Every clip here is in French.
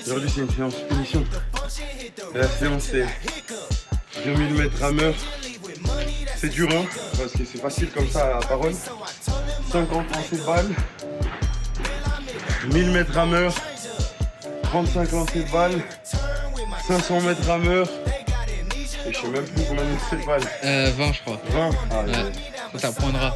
Aujourd'hui c'est une séance punition. La séance c'est 2000 mètres rameur. C'est dur hein, parce que c'est facile comme ça à parole. 50 lancers de balle. 1000 mètres rameur. 35 lancers de balle. 500 mètres rameur. Et je sais même plus combien de lancers de balle. 20 je crois. 20 ah, ouais. Ça t'apprendra.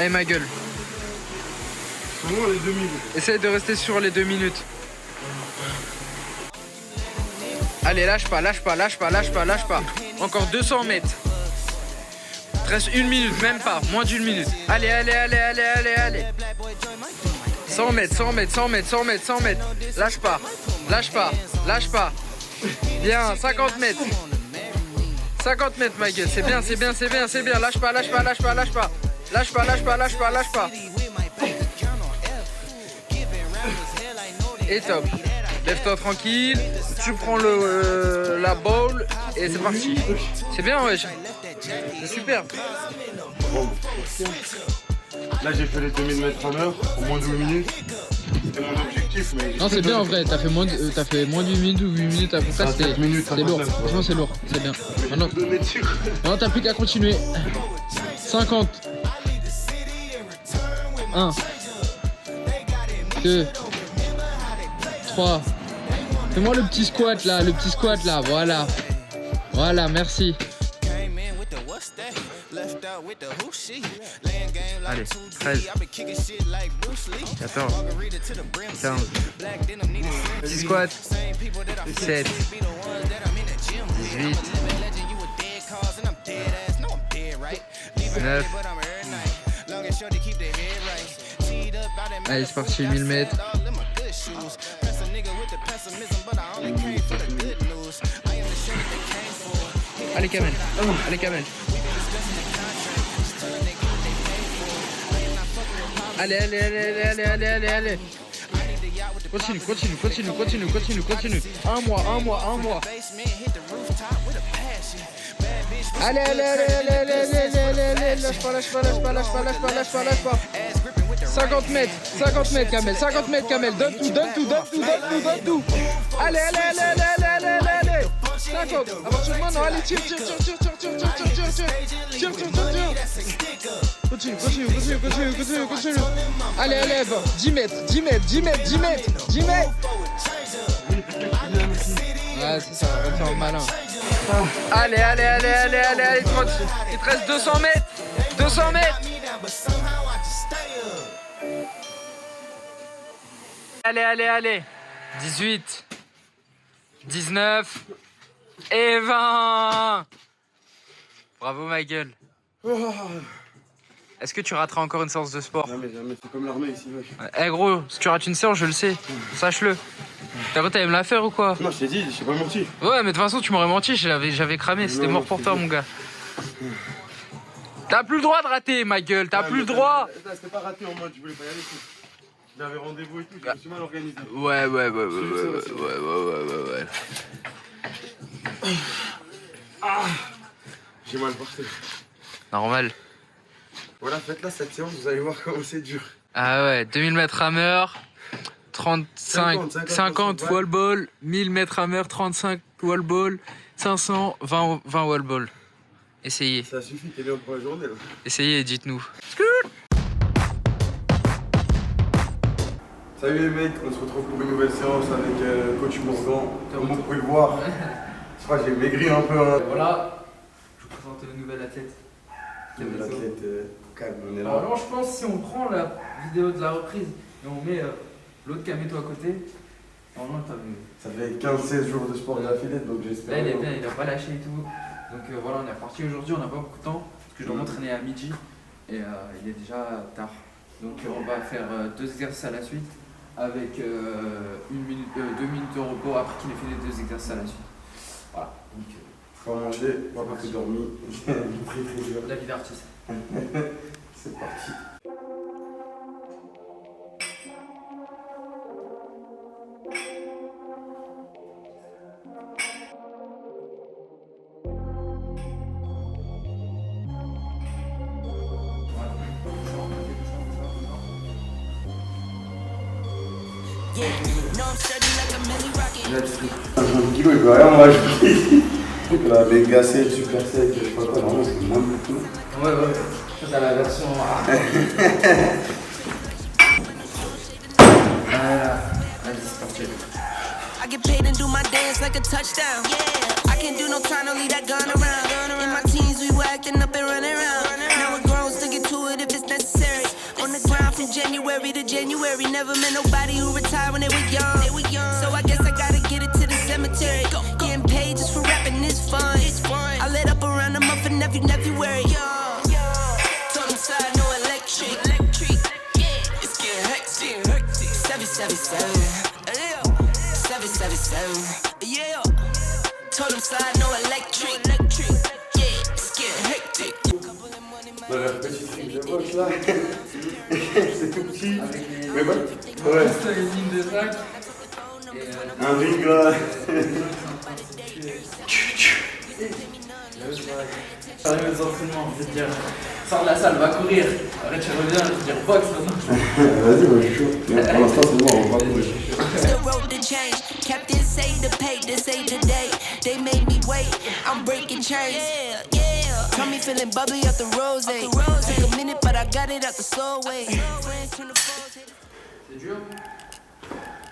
Eh ma gueule. Sur moi les 2000. Essaye de rester sur les 2 minutes. Allez, lâche pas, lâche pas, lâche pas, lâche pas, lâche pas. Encore 200 mètres. Il te reste 1 minute, même pas, moins d'1 minute. Allez, allez, allez, allez, allez, allez. 100 mètres, 100 mètres, 100 mètres, 100 mètres, 100 mètres. Lâche pas, lâche pas, lâche pas. Bien, 50 mètres. 50 mètres, ma gueule, c'est bien, c'est bien, c'est bien, c'est bien. Lâche pas, lâche pas, lâche pas, lâche pas. Lâche pas, lâche pas, lâche pas, lâche pas. Et top. Lève-toi tranquille. Tu prends la bowl et c'est parti. C'est bien, ouais. C'est super. Bon. Là j'ai fait les 2000 mètres à l'heure en moins de 8 minutes. C'était mon objectif. Mais non, c'est bien en vrai. T'as fait moins de 8 minutes ou 8 minutes à peu près. C'était lourd. Franchement, c'est lourd. C'est bien. Maintenant, non, t'as plus qu'à continuer. 50. 1, 2, 3. Fais-moi le petit squat là, voilà. Voilà, merci. Allez, 13, 14, 15, petit squat, 17, 18, 19. Allez, c'est parti, 1000 mètres. Allez, Kamel. Allez, Kamel. Allez, allez, allez, allez, allez, allez, allez, allez. Continue, continue, continue, continue, continue, continue. Un mois. Allez, allez, allez, allez, allez, allez, allez, allez. Lâche pas, lâche pas, lâche pas, lâche pas, lâche pas, lâche pas, lâche pas. 50 mètres, Kamel, 50 mètres, Kamel. Donne tout. Allez, allez, allez, allez, allez, allez, allez. 50. À partir de maintenant, allez, tire. Continue. Allez, allez, 10 mètres. Ouais, c'est ça, on va faire malin. Allez, il te reste 200 mètres. 200 mètres. Allez. 18, 19 et 20. Bravo, ma gueule. Est-ce que tu rateras encore une séance de sport? Non mais jamais, c'est comme l'armée ici. Eh gros, si tu rates une séance, je le sais. Sache-le. T'as cru t'allais me la faire ou quoi? Non, je t'ai dit, j'ai pas menti. Ouais, mais de toute façon, tu m'aurais menti, j'avais cramé. C'était mort pour toi, mon gars. T'as plus le droit de rater, ma gueule. T'as plus le droit. C'était pas raté en mode, je voulais pas y aller. J'avais rendez-vous et tout, je me suis mal organisé. Ouais. J'ai mal porté. Normal. Voilà, faites-là cette séance, vous allez voir comment c'est dur. Ah ouais, 2000 mètres rameur, 50 wall ball, 1000 mètres rameur, 35 wall ball, 500, 20 wall ball. Essayez. Ça suffit, t'es bien pour la journée là. Essayez et dites-nous. Salut les mecs, on se retrouve pour une nouvelle séance avec coach Morgan. Comme vous pouvez le voir, je crois que j'ai maigri un peu. Hein. Voilà, je vous présente le nouvel athlète. L'athlète calme, on est là. Alors je pense si on prend la vidéo de la reprise et on met l'autre Kameto à côté, normalement t'as vu. Ça fait 15-16 jours de sport d'affilée, donc j'espère. Là il est bien, il a pas lâché et tout. Donc voilà, on est reparti aujourd'hui, on n'a pas beaucoup de temps parce que je dois m'entraîner à midi et il est déjà tard. Donc on va faire 2 exercices à la suite avec 2 minutes de repos après qu'il ait fait les 2 exercices à la suite. Voilà. Donc, faut manger, pas beaucoup dormi. J'ai pris très dur. la vie d'artiste. C'est parti. Un kilo, il peut rien m'ajouter ici. La méga sec, super sec, je sais pas quoi, normalement c'est moins beaucoup. Ouais. T'as la version. Voilà, vas-y, c'est parti. I get paid and do my dance like a touchdown. Yeah, I can't do no time, don't leave that gun around. In my teens, we were acting up and running around. Now we're grown, still get to it if it's necessary. On the ground from January to January. Never met nobody who retired when they were young. So I guess I gotta get it to the cemetery. Getting paid just for rapping is fun. I lit up around the month of February. Told them side, no electric. It's getting hectic. 777. 777. Yeah. Told them slide, no electric. Yeah, it's getting hectic. Dans leur petite trick de boxe là. C'est tout petit. Mais bon. Ouais. Les lignes de sac. Un ring là. J'arrive aux entraînements, je vais te dire, sors de la salle, va courir. Après tu reviens, je vais te dire boxe maintenant. Vas-y, moi je suis chaud. Mais pour l'instant c'est bon, on va courir. The road to change. Captain say the pay, this ain't the day. They made me wait. I'm breaking chains. Yeah. Tell me feeling bubbly up the rose. Took a minute, but I got it out the soul way. C'est dur.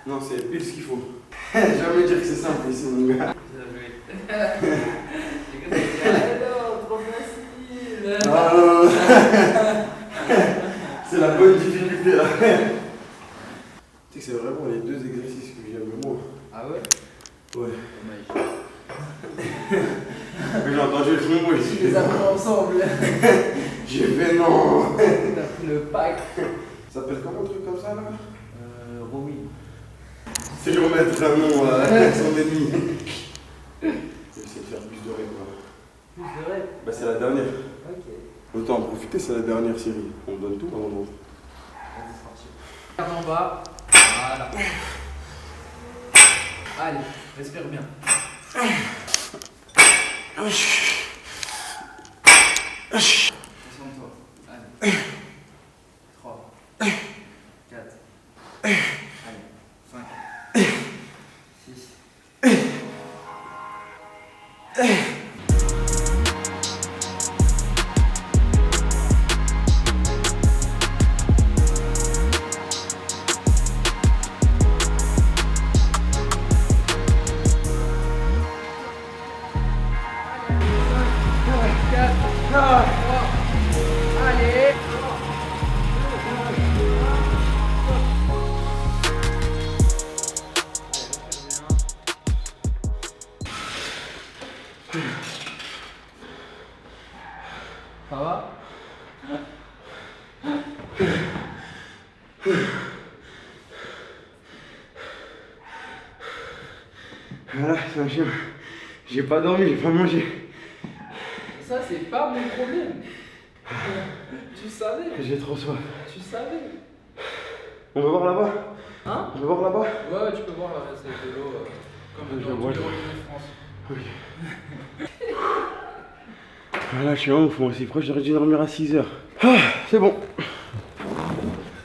Non, c'est pile ce qu'il faut. Jamais dire que c'est simple ici, mon gars. Trop facile. Ah non. C'est la bonne difficulté là. Tu sais que c'est vraiment les deux exercices que j'aime le moins. Ah ouais? Ouais. Mais j'ai entendu le son, moi ici. Tu les as pris ensemble. J'ai fait non. T'as pris le pack. Ça s'appelle comment un truc comme ça là? Romy. C'est lui remettre un nom à son ennemi. J'essaie de faire plus de rêves là. Plus de rêve. Bah c'est la dernière. Ok. Autant en profiter, c'est la dernière série. On me donne tout avant d'entrer. Vas-y, c'est parti. Regarde en bas. Voilà. Allez, respire bien. Concentre-toi. Allez. 3, 4. Allez. 5. 6. Allez. Ça va? Voilà, c'est un chien. J'ai pas dormi, j'ai pas mangé. Ça, c'est pas mon problème. Tu savais? J'ai trop soif. Tu savais? On va voir là-bas? Hein? On va voir là-bas? Ouais, tu peux voir là, c'est de l'eau comme Je dans vois, tous les je vois. robinets de France. Ok. Voilà, je suis en ouf, moi aussi proche, j'aurais dû dormir à 6h. Ah, c'est bon.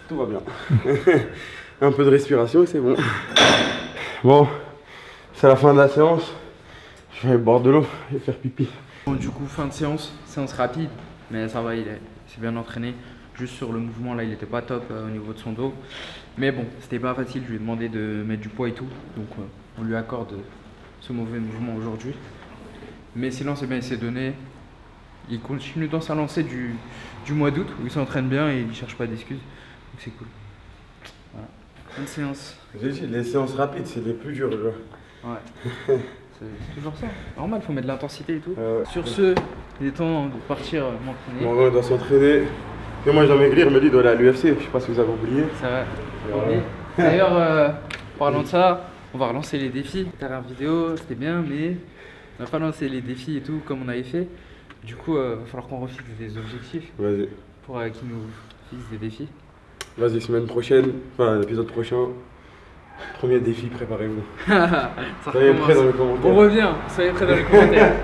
Tout va bien. Un peu de respiration et c'est bon. Bon, c'est la fin de la séance. Je vais boire de l'eau et faire pipi. Bon, du coup, fin de séance rapide, mais ça va, il s'est bien entraîné. Juste sur le mouvement, là, il était pas top au niveau de son dos. Mais bon, c'était pas facile, je lui ai demandé de mettre du poids et tout. Donc, on lui accorde ce mauvais mouvement aujourd'hui. Mais sinon, c'est bien, il s'est donné. Il continue dans sa lancée du mois d'août, où il s'entraîne bien et il cherche pas d'excuses. Donc, c'est cool. Voilà. Fin de séance. J'ai dit, les séances rapides, c'est les plus dures, je vois. Ouais. C'est toujours ça. Normal, faut mettre de l'intensité et tout. Sur ce, il est temps de partir m'entraîner. Bon, on doit s'entraîner. Et moi, je dois maigrir, mais lui, il doit aller à l'UFC. Je sais pas si vous avez oublié. Ça va. Voilà. D'ailleurs, parlant de ça, on va relancer les défis. La dernière vidéo, c'était bien, mais on va pas lancer les défis et tout comme on avait fait. Du coup, il va falloir qu'on refixe des objectifs Vas-y. pour qu'ils nous fixent des défis. Vas-y, semaine prochaine, enfin l'épisode prochain. Premier défi, préparez-vous. Soyez prêts dans les commentaires. On revient, soyez prêts dans les commentaires.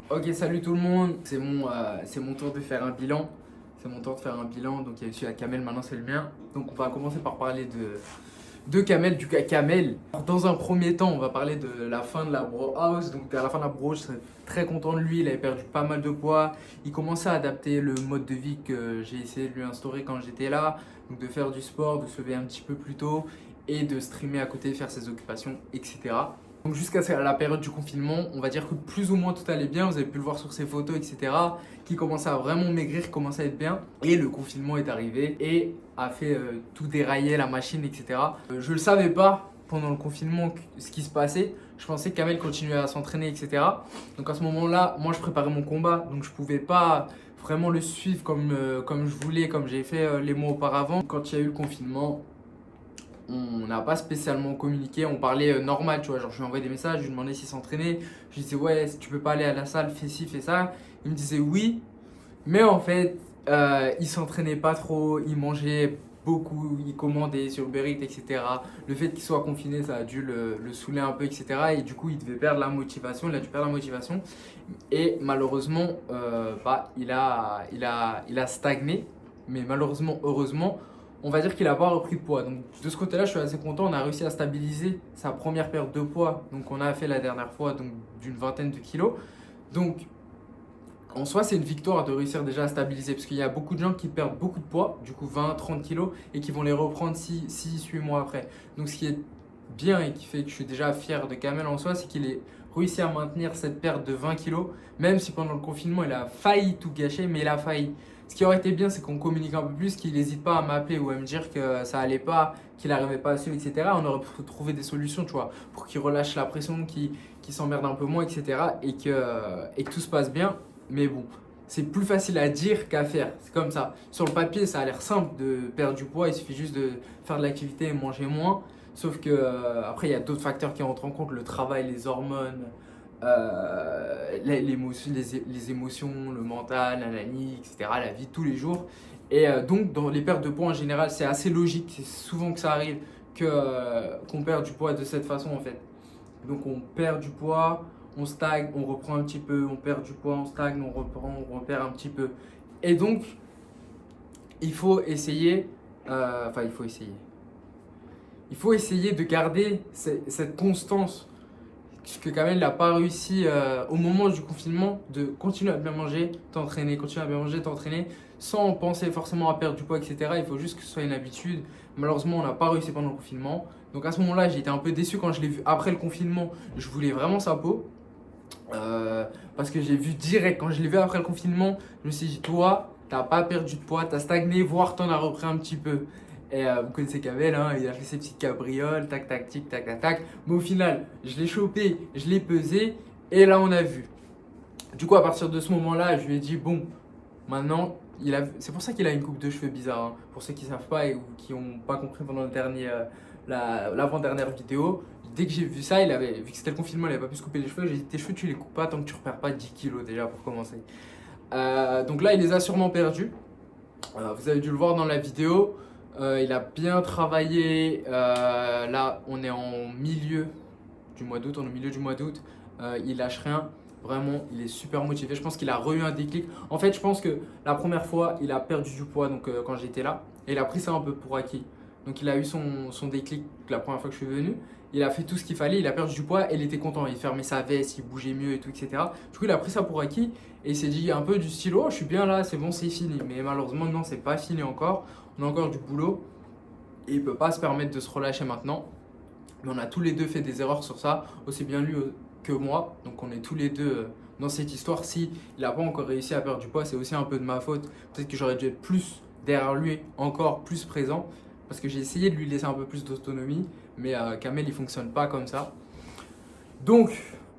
Ok, salut tout le monde. C'est mon tour de faire un bilan. c'est mon tour de faire un bilan. Donc il y a celui à Kamel, maintenant c'est le mien. Donc on va commencer par parler de Kamel, du cas Kamel. Dans un premier temps, on va parler de la fin de la bro house. Donc à la fin de la bro, je serais très content de lui. Il avait perdu pas mal de poids. Il commençait à adapter le mode de vie que j'ai essayé de lui instaurer quand j'étais là. Donc de faire du sport, de se lever un petit peu plus tôt et de streamer à côté, faire ses occupations, etc. Donc jusqu'à la période du confinement, on va dire que plus ou moins tout allait bien. Vous avez pu le voir sur ses photos, etc. Qui commençait à vraiment maigrir, commençait à être bien. Et le confinement est arrivé et a fait tout dérailler, la machine, etc. Je le savais pas pendant le confinement ce qui se passait. Je pensais que Kamel continuait à s'entraîner, etc. Donc à ce moment-là, moi je préparais mon combat. Donc je pouvais pas vraiment le suivre comme je voulais, comme j'ai fait les mois auparavant. Quand il y a eu le confinement, on n'a pas spécialement communiqué, on parlait normal, tu vois, genre je lui envoyais des messages, je lui demandais s'il s'entraînait, je lui disais ouais, si tu peux pas aller à la salle, fais ci, fais ça. Il me disait oui, mais en fait, il s'entraînait pas trop, il mangeait beaucoup, il commandait sur Uber Eats, etc. Le fait qu'il soit confiné, ça a dû le saouler un peu, etc. Et du coup, il devait perdre la motivation, il a dû perdre la motivation. Et malheureusement, il a stagné, mais malheureusement, heureusement, on va dire qu'il n'a pas repris de poids. Donc de ce côté-là, je suis assez content. On a réussi à stabiliser sa première perte de poids. Donc on a fait la dernière fois donc d'une vingtaine de kilos. Donc en soi, c'est une victoire de réussir déjà à stabiliser. Parce qu'il y a beaucoup de gens qui perdent beaucoup de poids, du coup 20, 30 kilos, et qui vont les reprendre 6, 8 mois après. Donc ce qui est bien et qui fait que je suis déjà fier de Kamel en soi, c'est qu'il ait réussi à maintenir cette perte de 20 kilos. Même si pendant le confinement, il a failli tout gâcher, mais il a failli. Ce qui aurait été bien, c'est qu'on communique un peu plus, qu'il n'hésite pas à m'appeler ou à me dire que ça allait pas, qu'il n'arrivait pas à suivre, etc. On aurait pu trouver des solutions, tu vois, pour qu'il relâche la pression, qu'il s'emmerde un peu moins, etc. Et que tout se passe bien. Mais bon, c'est plus facile à dire qu'à faire. C'est comme ça. Sur le papier, ça a l'air simple de perdre du poids. Il suffit juste de faire de l'activité et manger moins. Sauf que après, il y a d'autres facteurs qui entrent en compte, le travail, les hormones. Les émotions, le mental, l'analyse, etc., la vie de tous les jours. Et donc, dans les pertes de poids en général, c'est assez logique, c'est souvent que ça arrive qu'on perd du poids de cette façon en fait. Donc, on perd du poids, on stagne, on reprend un petit peu, on perd du poids, on stagne, on reprend, on repère un petit peu. Et donc, il faut essayer de garder cette constance. Ce que Kamel n'a pas réussi au moment du confinement, de continuer à bien manger, t'entraîner, continuer à bien manger, t'entraîner, sans penser forcément à perdre du poids, etc. Il faut juste que ce soit une habitude. Malheureusement, on n'a pas réussi pendant le confinement. Donc à ce moment-là, j'ai été un peu déçu quand je l'ai vu après le confinement. Je voulais vraiment sa peau. Parce que j'ai vu direct, quand je l'ai vu après le confinement, je me suis dit, toi, t'as pas perdu de poids, t'as stagné, voire t'en as repris un petit peu. Et vous connaissez Kamel, hein, il a fait ses petites cabrioles, tac, tac, tic, tac, tac, tac. Mais au final, je l'ai chopé, je l'ai pesé, et là on a vu. Du coup, à partir de ce moment-là, je lui ai dit, bon, maintenant, c'est pour ça qu'il a une coupe de cheveux bizarre. Hein, pour ceux qui ne savent pas ou qui n'ont pas compris pendant l'avant-dernière vidéo. Dès que j'ai vu ça, vu que c'était le confinement, il n'avait pas pu se couper les cheveux. J'ai dit, tes cheveux, tu les coupes pas tant que tu ne repères pas 10 kilos déjà pour commencer. Donc là, il les a sûrement perdus. Vous avez dû le voir dans la vidéo. Il a bien travaillé. Là, on est en milieu du mois d'août. Il lâche rien. Vraiment, il est super motivé. Je pense qu'il a eu un déclic. En fait, je pense que la première fois, il a perdu du poids donc, quand j'étais là. Et il a pris ça un peu pour acquis. Donc, il a eu son déclic la première fois que je suis venu. Il a fait tout ce qu'il fallait. Il a perdu du poids et il était content. Il fermait sa veste, il bougeait mieux et tout, etc. Du coup, il a pris ça pour acquis. Et il s'est dit un peu du style, oh, je suis bien là, c'est bon, c'est fini. Mais malheureusement, non, c'est pas fini encore. On a encore du boulot et il ne peut pas se permettre de se relâcher maintenant. Mais on a tous les deux fait des erreurs sur ça, aussi bien lui que moi. Donc on est tous les deux dans cette histoire. Si il n'a pas encore réussi à perdre du poids, c'est aussi un peu de ma faute. Peut-être que j'aurais dû être plus derrière lui, encore plus présent. Parce que j'ai essayé de lui laisser un peu plus d'autonomie. Mais Kamel, il ne fonctionne pas comme ça. Donc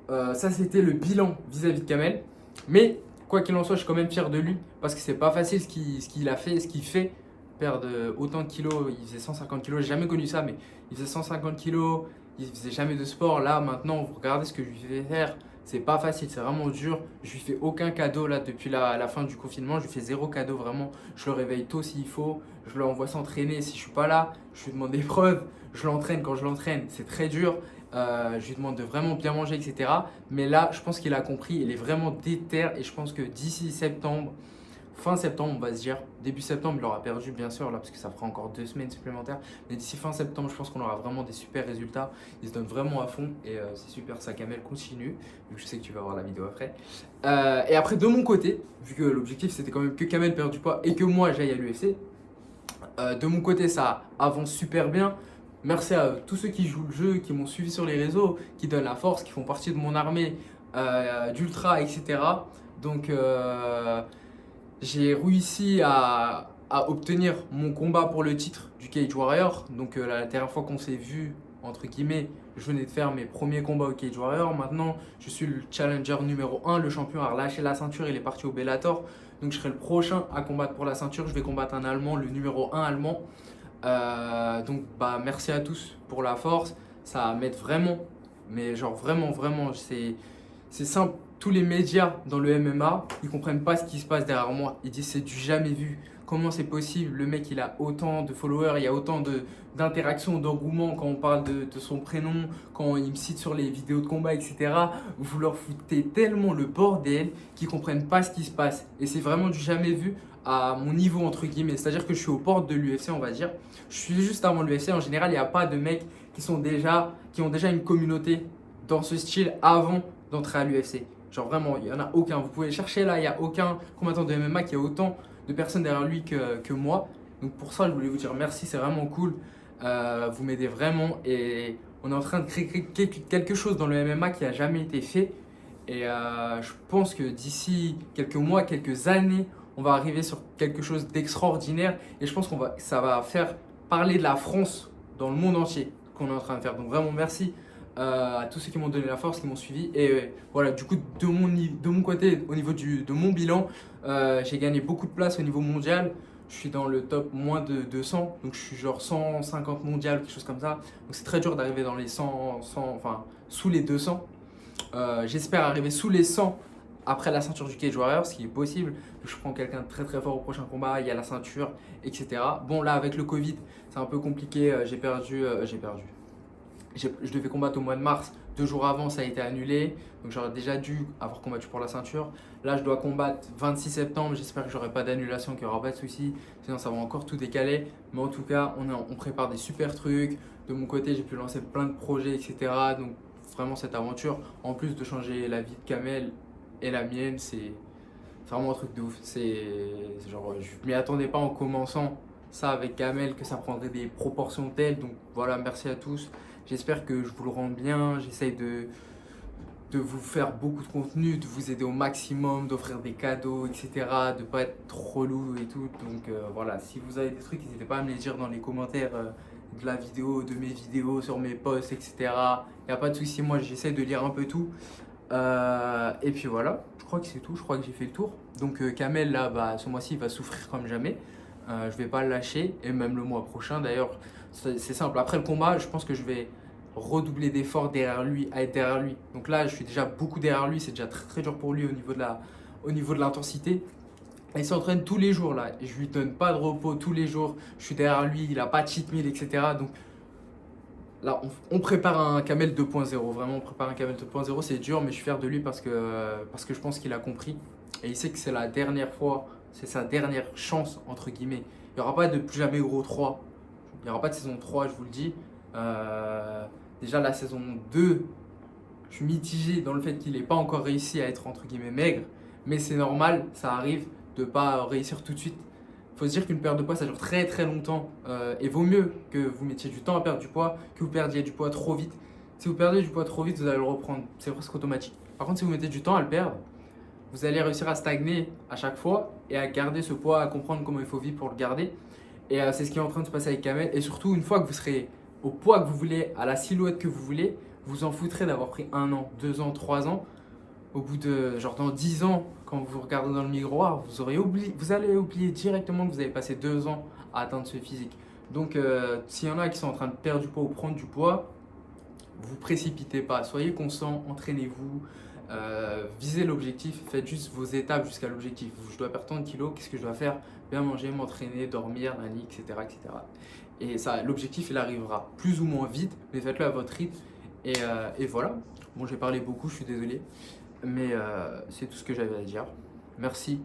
ça, c'était le bilan vis-à-vis de Kamel. Mais quoi qu'il en soit, je suis quand même fier de lui. Parce que c'est pas facile ce qu'il a fait, ce qu'il fait. Perdre autant de kilos, il faisait 150 kilos, j'ai jamais connu ça, mais il faisait 150 kilos, il faisait jamais de sport. Là maintenant, vous regardez ce que je lui fais faire, c'est pas facile, c'est vraiment dur. Je lui fais aucun cadeau là depuis la fin du confinement, je lui fais zéro cadeau vraiment. Je le réveille tôt s'il faut, je l'envoie s'entraîner si je suis pas là, je lui demande des preuves, je l'entraîne quand je l'entraîne, c'est très dur. Je lui demande de vraiment bien manger, etc. Mais là, je pense qu'il a compris, il est vraiment déter et je pense que d'ici septembre, fin septembre, on va se dire. Début septembre, il aura perdu, bien sûr, là, parce que ça fera encore 2 semaines supplémentaires. Mais d'ici fin septembre, je pense qu'on aura vraiment des super résultats. Il se donne vraiment à fond et c'est super. Ça, Kamel, continue. Vu que je sais que tu vas voir la vidéo après. Et après, de mon côté, vu que l'objectif c'était quand même que Kamel perde du poids et que moi j'aille à l'UFC, de mon côté, ça avance super bien. Merci à tous ceux qui jouent le jeu, qui m'ont suivi sur les réseaux, qui donnent la force, qui font partie de mon armée d'ultra, etc. Donc, j'ai réussi à obtenir mon combat pour le titre du Cage Warrior. Donc, la dernière fois qu'on s'est vu, entre guillemets, je venais de faire mes premiers combats au Cage Warrior. Maintenant, je suis le challenger numéro 1. Le champion a relâché la ceinture, il est parti au Bellator. Donc, je serai le prochain à combattre pour la ceinture. Je vais combattre un Allemand, le numéro 1 allemand. Donc, merci à tous pour la force. Ça m'aide vraiment. Mais genre vraiment, c'est simple. Tous les médias dans le MMA, ils comprennent pas ce qui se passe derrière moi. Ils disent c'est du jamais vu. Comment c'est possible? Le mec, il a autant de followers, il y a autant d'interactions, d'engouement quand on parle de son prénom, quand il me cite sur les vidéos de combat, etc. Vous leur foutez tellement le bordel qu'ils comprennent pas ce qui se passe. Et c'est vraiment du jamais vu à mon niveau, entre guillemets. C'est-à-dire que je suis aux portes de l'UFC, on va dire. Je suis juste avant l'UFC. En général, il n'y a pas de mecs qui ont déjà une communauté dans ce style avant d'entrer à l'UFC. Genre vraiment, il n'y en a aucun. Vous pouvez chercher là, il n'y a aucun combattant de MMA qui a autant de personnes derrière lui que moi. Donc pour ça, je voulais vous dire merci, c'est vraiment cool. Vous m'aidez vraiment et on est en train de créer quelque chose dans le MMA qui n'a jamais été fait. Et je pense que d'ici quelques mois, quelques années, on va arriver sur quelque chose d'extraordinaire. Et je pense ça va faire parler de la France dans le monde entier qu'on est en train de faire. Donc vraiment merci à tous ceux qui m'ont donné la force, qui m'ont suivi. Et voilà, du coup, de mon côté, au niveau de mon bilan, j'ai gagné beaucoup de place au niveau mondial. Je suis dans le top moins de 200, donc je suis genre 150 mondial, quelque chose comme ça. Donc c'est très dur d'arriver dans les 100, enfin sous les 200. J'espère arriver sous les 100 après la ceinture du Cage Warrior, ce qui est possible. Je prends quelqu'un de très très fort au prochain combat, il y a la ceinture, etc. Bon, là avec le Covid, c'est un peu compliqué. J'ai perdu. Je devais combattre au mois de mars. 2 jours avant, ça a été annulé. Donc j'aurais déjà dû avoir combattu pour la ceinture. Là, je dois combattre 26 septembre. J'espère que j'aurai pas d'annulation, qu'il n'y aura pas de souci. Sinon, ça va encore tout décaler. Mais en tout cas, on prépare des super trucs. De mon côté, j'ai pu lancer plein de projets, etc. Donc vraiment, cette aventure, en plus de changer la vie de Kamel et la mienne, c'est vraiment un truc de ouf. C'est genre, je m'y attendais pas en commençant ça avec Kamel, que ça prendrait des proportions telles. Donc voilà, merci à tous. J'espère que je vous le rends bien. J'essaye de vous faire beaucoup de contenu, de vous aider au maximum, d'offrir des cadeaux, etc. De pas être trop relou et tout. Donc voilà, si vous avez des trucs, n'hésitez pas à me les dire dans les commentaires de la vidéo, de mes vidéos, sur mes posts, etc. Il n'y a pas de souci, moi j'essaie de lire un peu tout. Et puis voilà, je crois que c'est tout, je crois que j'ai fait le tour. Donc Kamel là, ce mois-ci il va souffrir comme jamais. Je vais pas le lâcher, et même le mois prochain d'ailleurs. C'est simple, après le combat, je pense que je vais redoubler d'efforts derrière lui, à être derrière lui. Donc là, je suis déjà beaucoup derrière lui, c'est déjà très très dur pour lui au niveau de l'intensité. Il s'entraîne tous les jours là, et je lui donne pas de repos tous les jours. Je suis derrière lui, il a pas de cheat meal, etc. Donc là, on prépare un Kamel 2.0, vraiment on prépare un Kamel 2.0, c'est dur, mais je suis fier de lui parce que je pense qu'il a compris. Et il sait que c'est la dernière fois, c'est sa dernière chance, entre guillemets. Il n'y aura pas de plus jamais gros 3. Il n'y aura pas de saison 3, je vous le dis. Déjà la saison 2, je suis mitigé dans le fait qu'il n'ait pas encore réussi à être entre guillemets maigre. Mais c'est normal, ça arrive de ne pas réussir tout de suite. Il faut se dire qu'une perte de poids, ça dure très très longtemps. Et vaut mieux que vous mettiez du temps à perdre du poids que vous perdiez du poids trop vite. Si vous perdez du poids trop vite, vous allez le reprendre. C'est presque automatique. Par contre, si vous mettez du temps à le perdre, vous allez réussir à stagner à chaque fois et à garder ce poids, à comprendre comment il faut vivre pour le garder. Et c'est ce qui est en train de se passer avec Kamel. Et surtout, une fois que vous serez au poids que vous voulez, à la silhouette que vous voulez, vous en foutrez d'avoir pris 1 an, 2 ans, 3 ans. Au bout de, genre dans 10 ans, quand vous regardez dans le miroir, vous allez oublier directement que vous avez passé 2 ans à atteindre ce physique. Donc, s'il y en a qui sont en train de perdre du poids ou prendre du poids, vous précipitez pas. Soyez constant, entraînez-vous, visez l'objectif, faites juste vos étapes jusqu'à l'objectif. Je dois perdre tant de kilos, qu'est-ce que je dois faire? Bien manger, m'entraîner, dormir, etc., etc. Et ça, l'objectif, il arrivera plus ou moins vite, mais faites-le à votre rythme. Et voilà. Bon, j'ai parlé beaucoup, je suis désolé. Mais c'est tout ce que j'avais à dire. Merci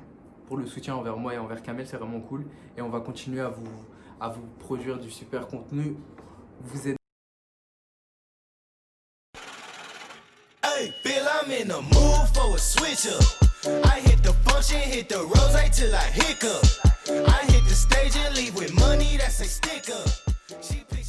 pour le soutien envers moi et envers Kamel, c'est vraiment cool. Et on va continuer à vous produire du super contenu. Vous êtes... Hey, Bill, I'm in the mood for a switch up. I hit the function, hit the rose till I hiccup. I hit the stage and leave with money that's a stick up.